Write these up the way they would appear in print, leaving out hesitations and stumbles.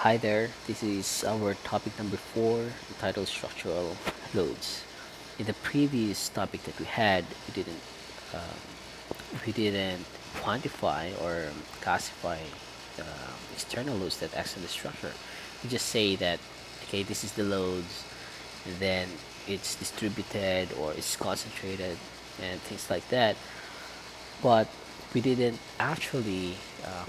Hi there, this is our topic number 4, entitled Structural Loads. In the previous topic that we had, we didn't quantify or classify the external loads that act on the structure. We just say that, okay, this is the loads, and then it's distributed or it's concentrated and things like that. But we didn't actually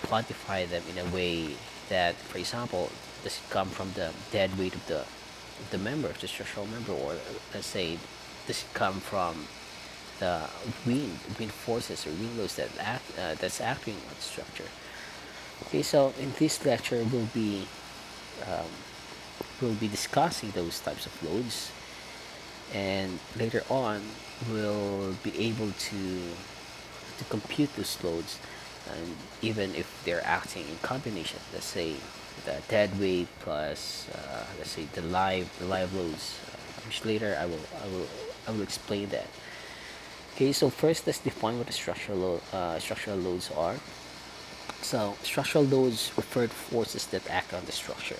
quantify them in a way that, for example, does it come from the dead weight of the member, of the structural member, or let's say, does it come from the wind forces or wind loads that's acting on the structure. Okay, so in this lecture, we'll be discussing those types of loads, and later on, we'll be able to compute those loads, and even if they're acting in combination, let's say the dead weight plus let's say the live loads, which later I will explain that. Okay, so first let's define what the structural loads are. So structural loads refer to forces that act on the structure.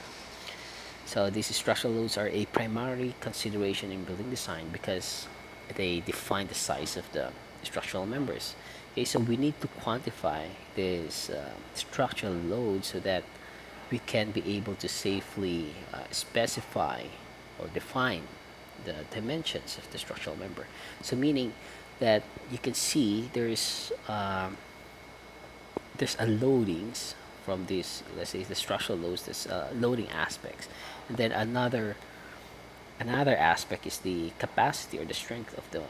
So these structural loads are a primary consideration in building design because they define the size of the structural members. Okay, so we need to quantify this structural load so that we can be able to safely specify or define the dimensions of the structural member. So meaning that you can see there's a loadings from this, let's say the structural loads, this loading aspects, and then another aspect is the capacity or the strength of the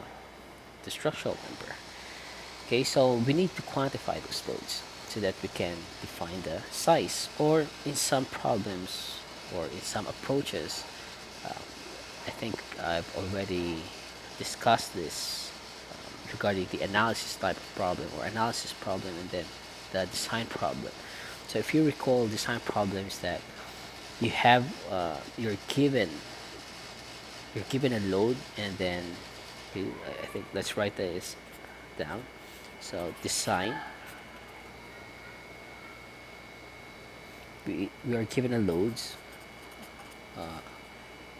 structural member. Okay, so we need to quantify those loads so that we can define the size, or in some problems or in some approaches, I think I've already discussed this regarding the analysis type of problem or analysis problem, and then the design problem. So if you recall, design problems that you have, you're given a load, and then I think let's write this down. So design, we are given a loads,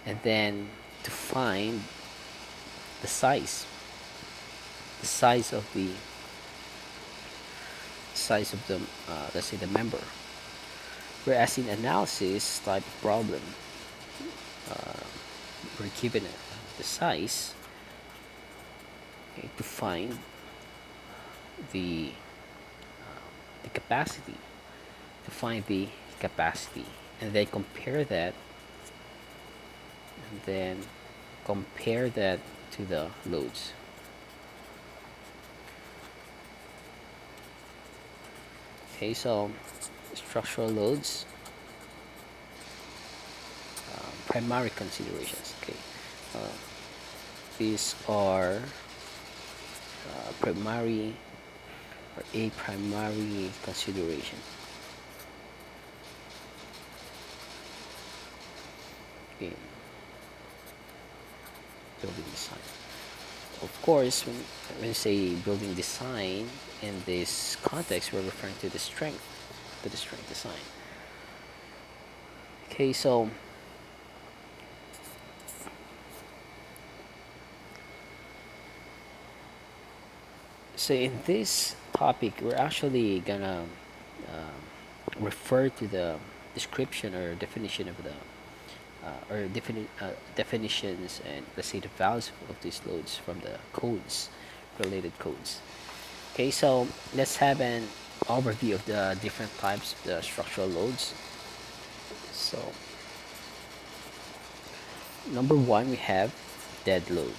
and then to find the size of the let's say the member. Whereas in analysis type of problem, we're given the size, okay, to find the the capacity, to find the capacity, and then compare that to the loads. Okay, so structural loads, primary considerations. Okay, uh, these are primary or a primary consideration. Okay, building design. Of course, when you say building design in this context, we're referring to the strength design. Okay, so in this topic, we're actually gonna refer to the description or definition of the definitions, and let's say the values of these loads from the codes, related codes. Okay, so let's have an overview of the different types of the structural loads. So number one, we have dead load.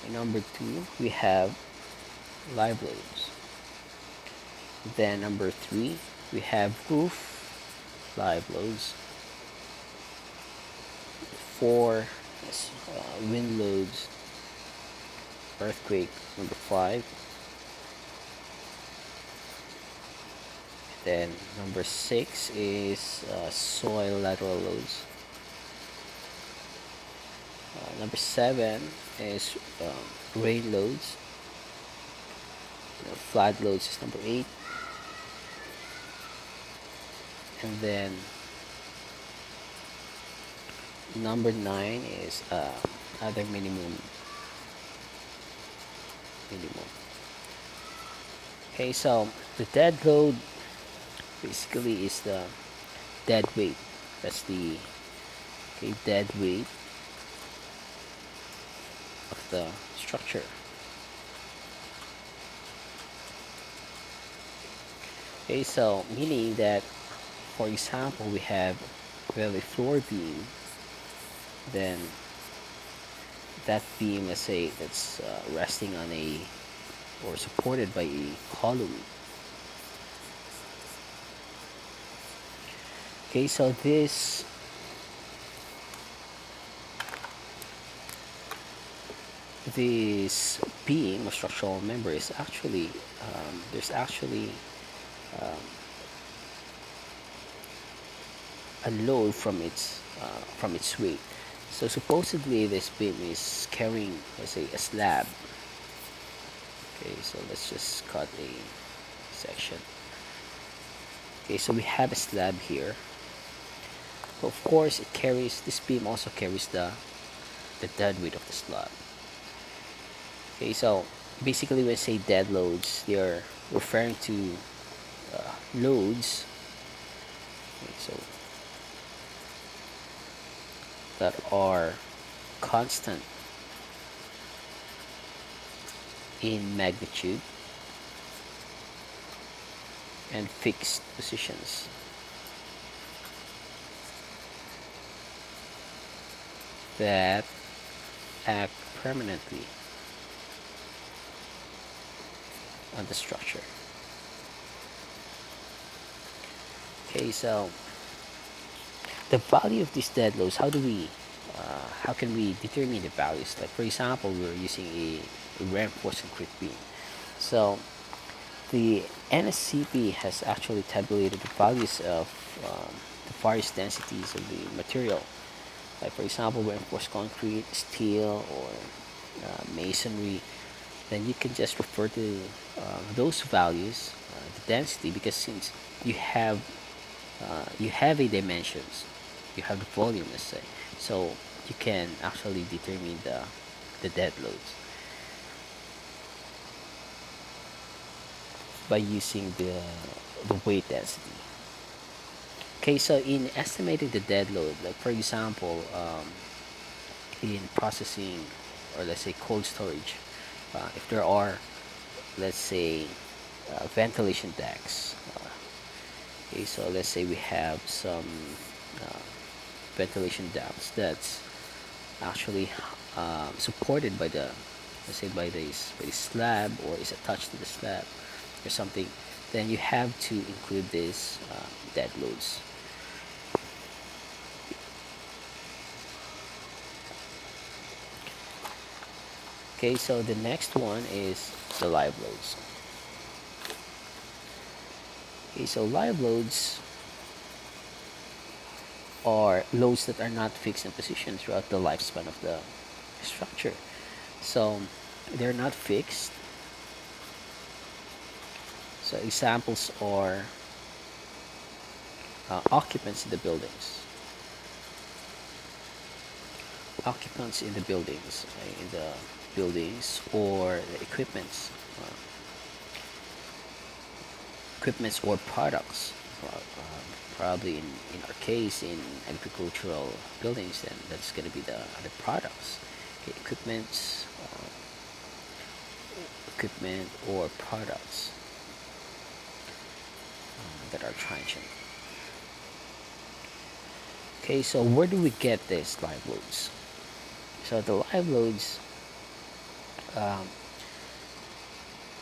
And number two, we have live loads. Then number three, we have roof live loads. Four is wind loads. Earthquake, number five. Then number six is soil lateral loads. Number seven is rain loads. Flood loads is number eight. And then number 9 is other minimum. Okay, so the dead load basically is the dead weight. That's the dead weight of the structure. Okay, so meaning that, for example, we have a floor beam, then that beam, let's say, that's resting on a or supported by a column. Okay, so this beam or structural member is actually there's actually um, a load from its weight. So supposedly this beam is carrying, let's say, a slab. Okay, so let's just cut a section. Okay, so we have a slab here. So of course, this beam also carries the dead weight of the slab. Okay, so basically when I say dead loads, they are referring to loads, okay, so that are constant in magnitude and fixed positions. That act permanently on the structure. Okay, so the value of these dead loads, how can we determine the values? Like for example, we're using a reinforced concrete beam. So the NSCP has actually tabulated the values of the various densities of the material. Like for example, reinforced concrete, steel, or masonry. Then you can just refer to those values, the density, because since you have you have a dimensions, you have the volume, let's say, so you can actually determine the dead loads by using the weight density. Okay, so in estimating the dead load, like for example, in processing, or let's say cold storage, if there are, let's say, ventilation decks. Okay, so let's say we have some uh, ventilation ducts that's actually supported by the, let's say, by the slab, or is attached to the slab or something. Then you have to include this dead loads. Okay, so the next one is the live loads. Okay, so live loads are loads that are not fixed in position throughout the lifespan of the structure. So they're not fixed. So examples are occupants in the buildings, in the buildings, or the equipments or products. Probably in our case, in agricultural buildings, then that's going to be the products. Okay, equipment or products that are transient. Okay, so where do we get these live loads? So the live loads, um,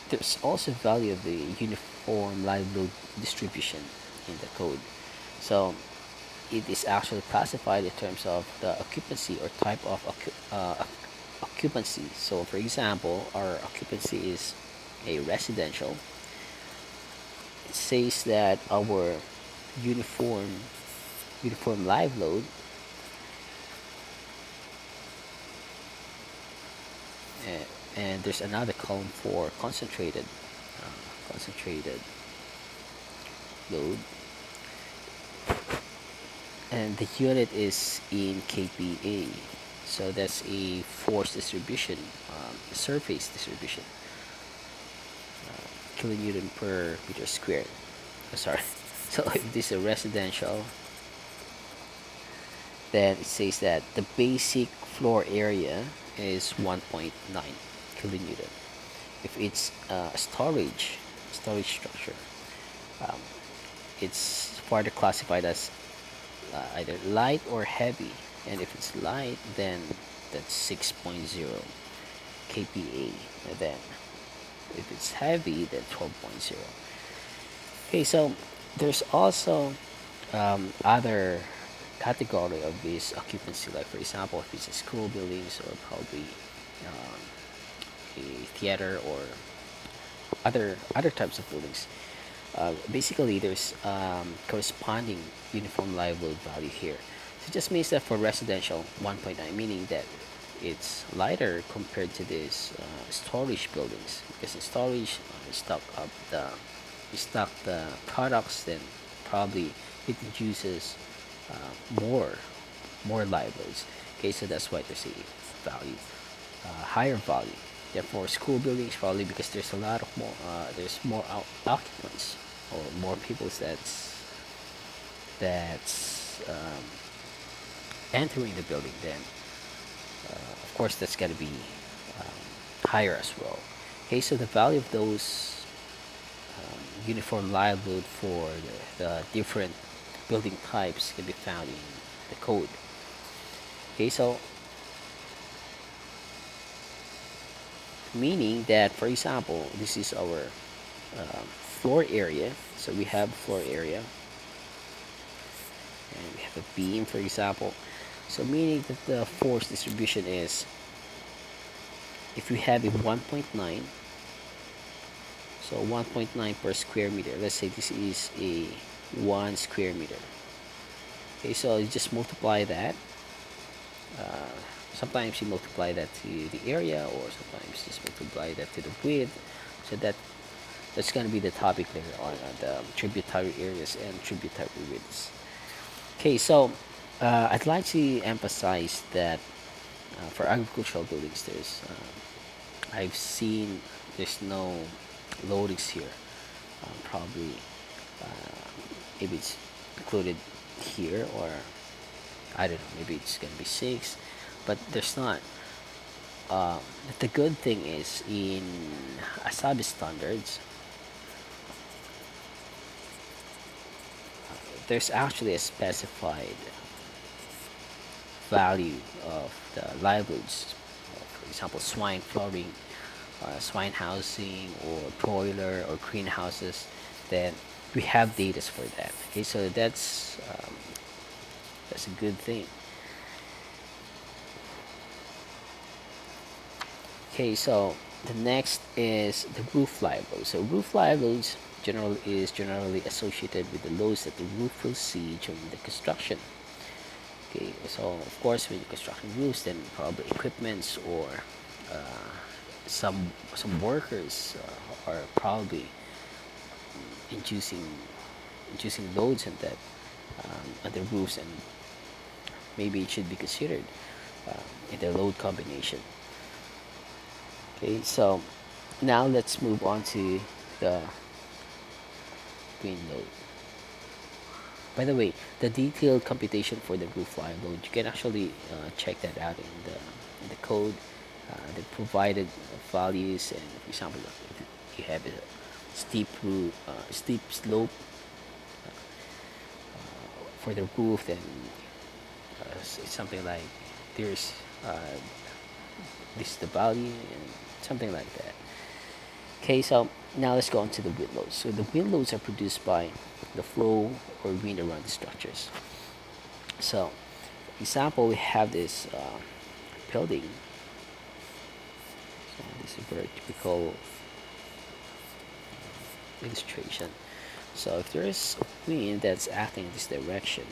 there's also value of the uniform live load distribution in the code. So it is actually classified in terms of the occupancy or type of occupancy. So for example, our occupancy is a residential. It says that our uniform live load and there's another column for concentrated load. and the unit is in kPa. So that's a force distribution, surface distribution, kilonewton per meter squared. Sorry. So if this is a residential, then it says that the basic floor area is 1.9 kilonewton. If it's a storage structure, um, it's further classified as either light or heavy. And if it's light, then that's 6.0 kPa. And then if it's heavy, then 12.0. Okay, so there's also other category of this occupancy, like for example, if it's a school buildings or probably um, a theater or other types of buildings. Basically, there's corresponding uniform live load value here. So it just means that for residential 1.9, meaning that it's lighter compared to these storage buildings, because in storage you stock the products, then probably it induces more live loads. Okay, so that's why there's a value, higher value. Therefore, school buildings probably because there's a lot of more there's more occupants or more people that's entering the building. Then of course that's got to be higher as well. Okay, so the value of those uniform live load for the different building types can be found in the code. Okay, so meaning that, for example, this is our floor area. So we have floor area and we have a beam, for example. So meaning that the force distribution is, if we have a 1.9, so 1.9 per square meter. Let's say this is a 1 square meter. Okay, so you just multiply that. Uh, Sometimes you multiply that to the area, or sometimes just multiply that to the width. So that's going to be the topic later on, the tributary areas and tributary widths. Okay, so I'd like to emphasize that for agricultural buildings, I've seen there's no loadings here. Probably maybe it's included here, or I don't know, maybe it's gonna be six, but there's not. But the good thing is in ASAB standards, there's actually a specified value of the livelihoods. For example, swine flooring, swine housing, or broiler or greenhouses. Then we have data for that. Okay, so that's a good thing. Okay, so the next is the roof live load. So roof live loads generally associated with the loads that the roof will see during the construction. Okay, so of course when you're constructing roofs, then probably equipments or uh, some workers are probably inducing loads on the roofs, and maybe it should be considered in the load combination. Okay, so now let's move on to the wind load. By the way, the detailed computation for the roof line load, you can actually check that out in the code. The provided values, and for example, if you have a steep slope for the roof, then it's something like there's this is the value and something like that. Okay, so now let's go on to the wind loads. So the wind loads are produced by the flow or wind around the structures. So, for example, we have this building. So this is a very typical illustration. So if there is a wind that's acting in this direction,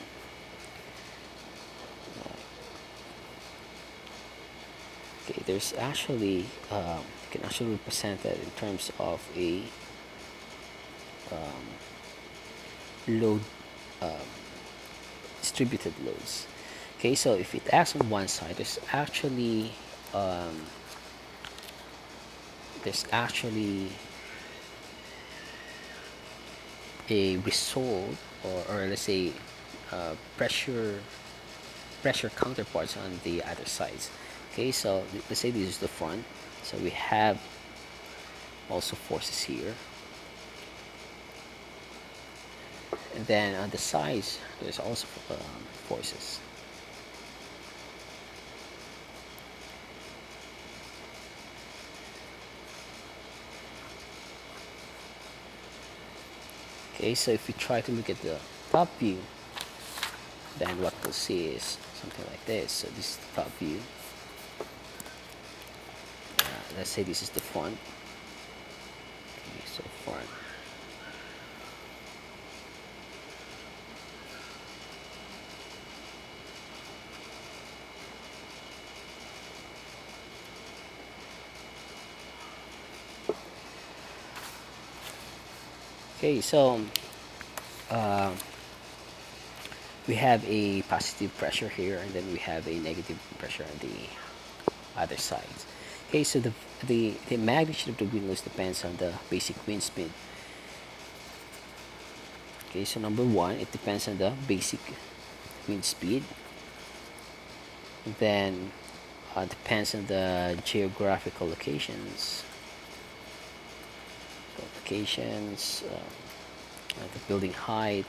okay, there's actually you can actually represent that in terms of a load distributed loads. Okay, so if it acts on one side, um, there's actually a result, or let's say pressure counterparts on the other sides. Okay, so let's say this is the front, so we have also forces here, and then on the sides there's also forces. Okay, so if we try to look at the top view, then what we'll see is something like this. So this is the top view. Let's say this is the front. Okay, so front. Okay, so uh, we have a positive pressure here, and then we have a negative pressure on the other sides. Okay, so the magnitude of the wind loads depends on the basic wind speed. Okay, so number one, it depends on the basic wind speed. Then depends on the geographical locations, the building height,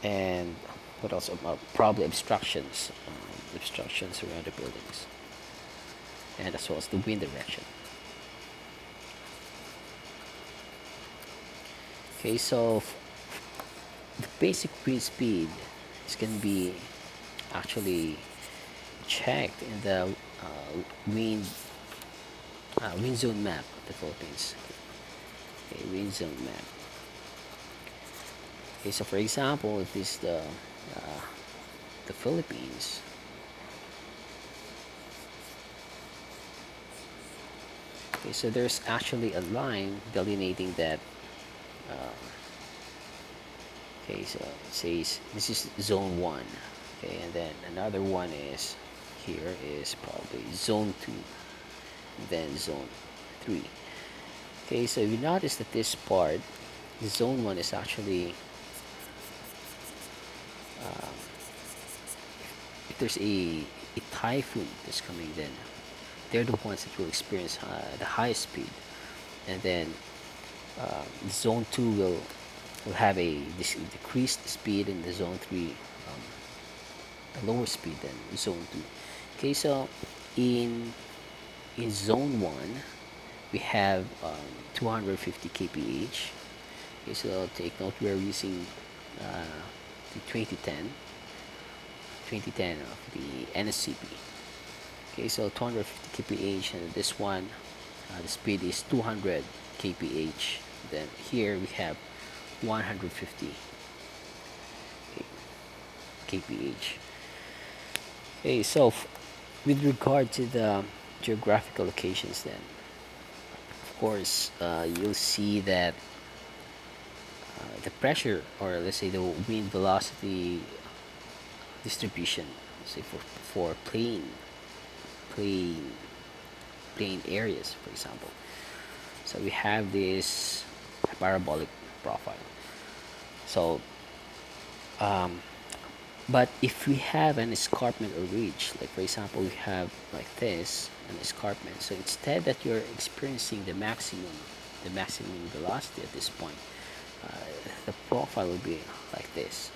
and what else? Probably obstructions around the buildings, and as well as the wind direction. Okay, so the basic wind speed is going to be actually checked in the wind zone map of the Philippines. Okay, wind zone map. Okay, so for example, if this is the Philippines, okay, so there's actually a line delineating that. Okay, so it says this is zone 1. Okay, and then another one is here is probably zone 2, then zone 3. Okay, so you notice that this part, the zone 1 is actually, if there's a typhoon that's coming, then they're the ones that will experience the highest speed, and then zone 2 will have a decreased speed, and the zone 3 a lower speed than zone 2. Okay, so in zone 1 we have 250 kph. Okay, so take note, we're using the 2010 of the NSCP. Okay, so 250 kph, and this one the speed is 200 kph. Then here we have 150 kph. Okay, so with regard to the geographical locations, then of course you'll see that the pressure, or let's say the wind velocity distribution, say for plain plain areas, for example. So we have this parabolic profile. So but if we have an escarpment or ridge, like for example we have like this, an escarpment, so instead that you're experiencing the maximum velocity at this point, the profile will be like this.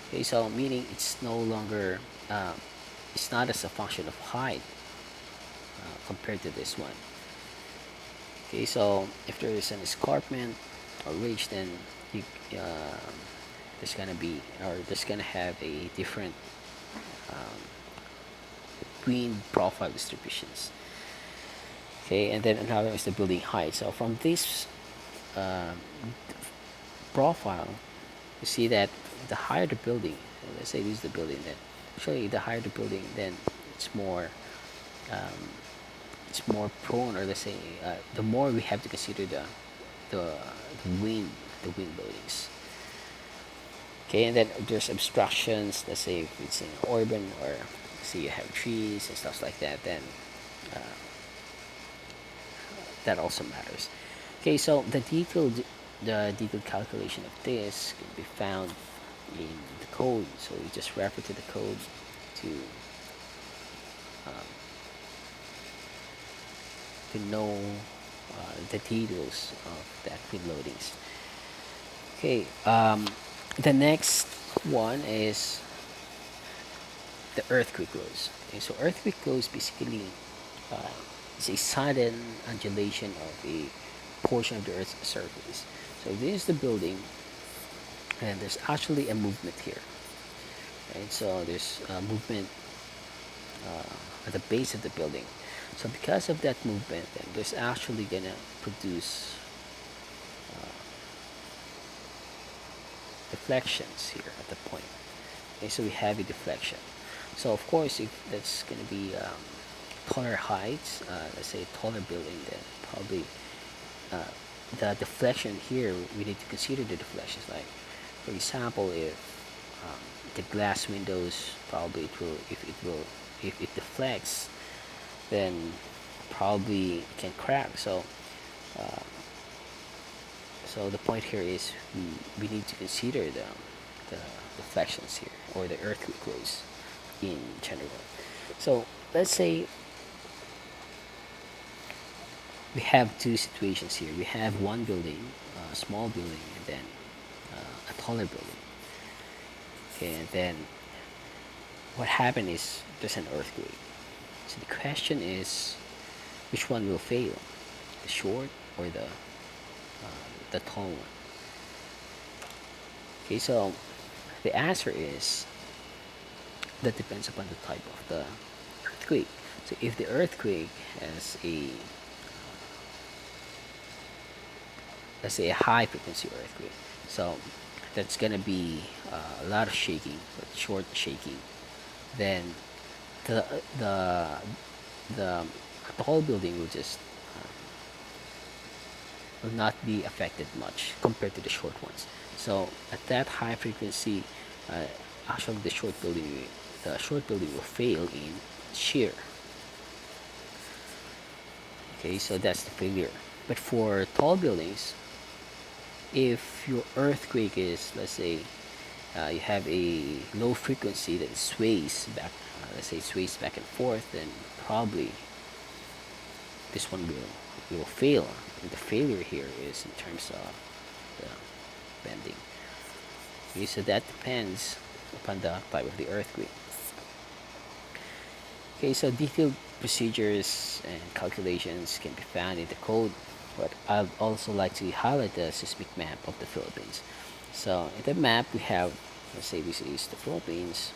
Okay, so meaning it's no longer it's not as a function of height compared to this one. Okay, so if there is an escarpment or ridge, then you there's gonna have a different wind profile distributions. Okay, and then another is the building height. So from this uh, profile, you see that the higher the building, let's say this is the building, then actually the higher the building, then it's more prone, or let's say the more we have to consider the wind the wind loadings. Okay, and then there's obstructions. Let's say if it's in urban, or say you have trees and stuff like that, then uh, that also matters. Okay, so the detailed calculation of this can be found in the code. So you just refer to the code to um, know the details of that wind loadings. Okay, the next one is the earthquake loads. Okay, so earthquake loads basically uh, is a sudden undulation of a portion of the Earth's surface. So this is the building, and there's actually a movement here. Right? So there's a movement at the base of the building. So because of that movement, then there's actually gonna produce deflections here at the point. Okay, so we have a deflection. So of course, if that's gonna be taller heights, let's say a taller building, then probably uh, the deflection here, we need to consider the deflections. Like, for example, if the glass windows, probably if it deflects, then probably it can crack. Uh, so the point here is we need to consider the deflections here, or the earthquake loads in general. So let's say we have two situations here. We have one building, a small building, and then a taller building. Okay, and then what happened is there's an earthquake. So the question is, which one will fail, the short or the tall one? Okay, so the answer is that depends upon the type of the earthquake. So if the earthquake has a, let's say, a high frequency earthquake, so that's gonna be a lot of shaking, but short shaking, then the the the tall building will not be affected much compared to the short ones. So at that high frequency, uh, actually the short building will fail in shear. Okay, so that's the failure. But for tall buildings, if your earthquake is, let's say, you have a low frequency that sways back, let's say sways back and forth, then probably this one will fail. And the failure here is in terms of the bending. Okay, so that depends upon the type of the earthquake. Okay, so detailed procedures and calculations can be found in the code, but I'd also like to highlight the seismic map of the Philippines. So in the map we have, let's say this is the Philippines.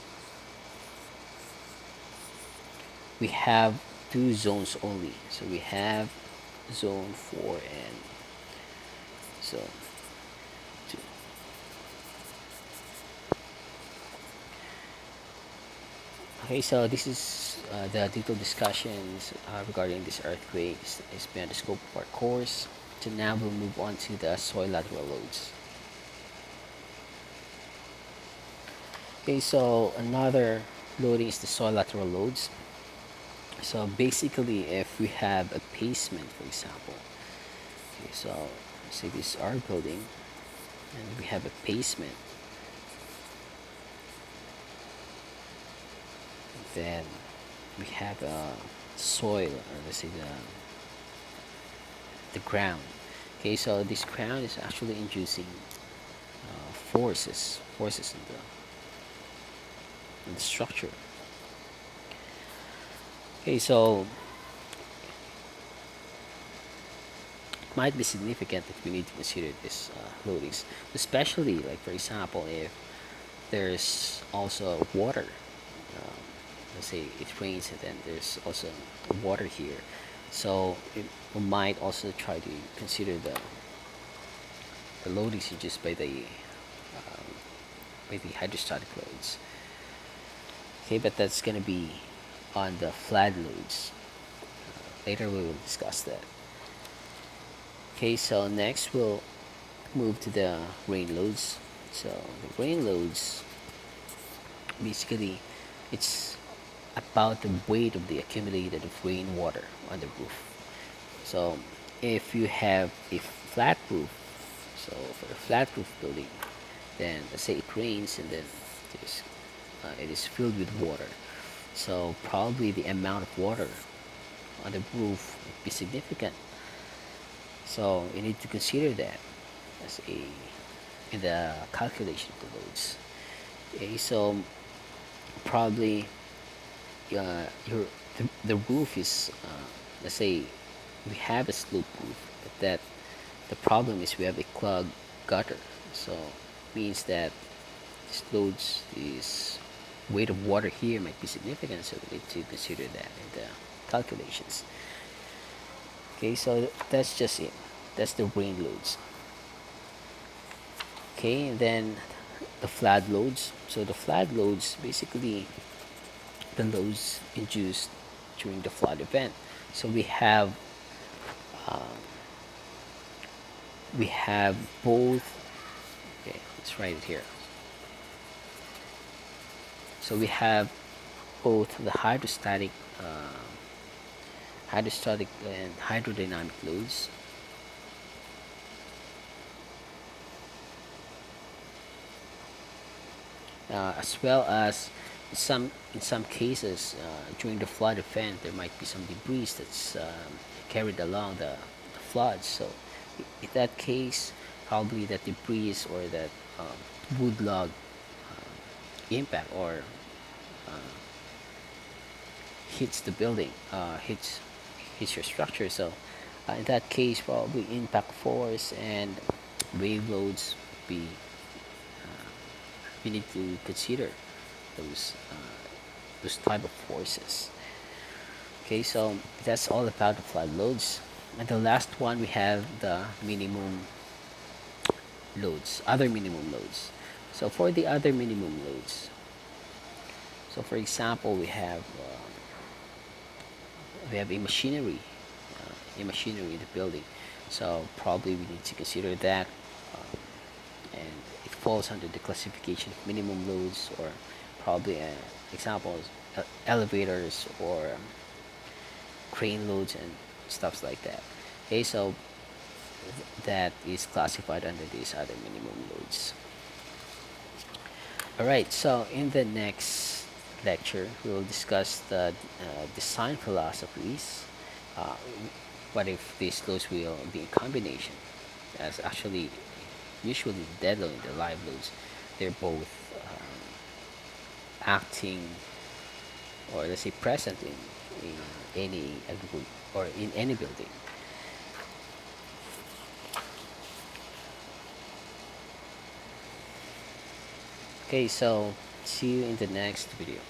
We have two zones only. So we have zone 4 and zone 2. Okay, so this is the detailed discussions regarding this earthquake is beyond the scope of our course. So now we'll move on to the soil lateral loads. Okay, so another loading is the soil lateral loads. So basically, if we have a basement, for example, okay, so say this is our building, and we have a basement, then we have a soil, or let's say the ground. Okay, so this ground is actually inducing forces in the structure. Okay, so it might be significant that we need to consider this loadings, especially like for example if there's also water. Um, let's say it rains and then there's also water here, so we might also try to consider the loadings induced by the hydrostatic loads. Okay, but that's gonna be on the flood loads. Later we will discuss that. Okay, so next we'll move to the rain loads. So the rain loads, basically, it's about the weight of the accumulated of rainwater on the roof. So if you have a flat roof, so for a flat roof building, then let's say it rains and then it is filled with water. So probably the amount of water on the roof would be significant. So you need to consider that as a in the calculation of the loads. Okay, so probably the roof is let's say we have a slope roof, but that the problem is we have a clogged gutter. So means that this loads is weight of water here might be significant, so we need to consider that in the calculations. Okay, so that's just it. That's the rain loads. Okay, and then the flood loads. So the flood loads, basically the loads induced during the flood event. So we have both. Okay, let's write it here. So we have both the hydrostatic and hydrodynamic loads. As well as in some cases during the flood event there might be some debris that's carried along the flood. So in that case, probably that debris or that wood log impact or hits the building, hits your structure. So in that case, probably impact force and wave loads be we need to consider those those type of forces. Okay, so that's all about the flood loads. And the last one we have the minimum loads, other minimum loads. So for the other minimum loads, so for example, we have a machinery in the building. So probably we need to consider that, and it falls under the classification of minimum loads, or probably examples elevators or crane loads and stuff like that. Okay, so that is classified under these other minimum loads. All right, so in the next lecture, we will discuss the design philosophies. Uh, what if these loads will be in combination? As actually, usually the dead load and the live loads, they're both acting, or let's say present in any group or in any building. Okay, so see you in the next video.